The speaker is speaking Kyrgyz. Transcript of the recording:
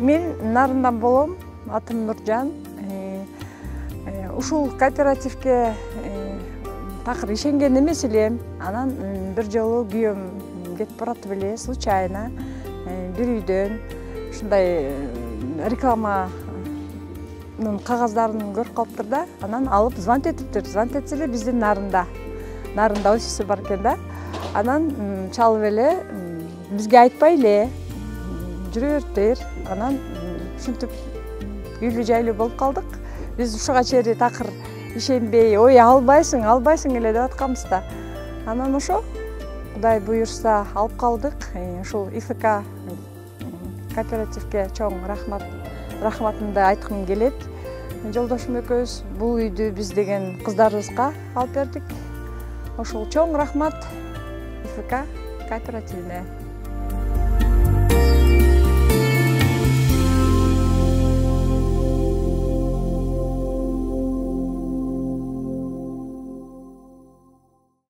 Мен Нарындан болом, атым Нуржан. Ушул кооперативке такыр ишенген эмес элем. Анан бир жолу күйөөм кетип баратып эле случайно бир үйдөн ушундай рекламанын кагаздарын көрүп калыптыр да, анан алып звонить этиптир. Звонить этсе эле биздин Нарында офиси бар экен да. Анан чалып эле бизге айтпай эле жүрө бериптир. Анан ушинтип үйлүү жайлуу болуп калдык. Биз ушуга чейин такыр ишенбей, ой албайсың эле деп атканбыз да. Анан ошо Кудай буюрса алып калдык. Ушул ИФК кооперативке чоң рахматымды айткым келет. Жолдошум экөөбүз бул үйдү биз деген кыздарыбызга алып бердик. Ошол чоң рахмат ИФК кооперативине.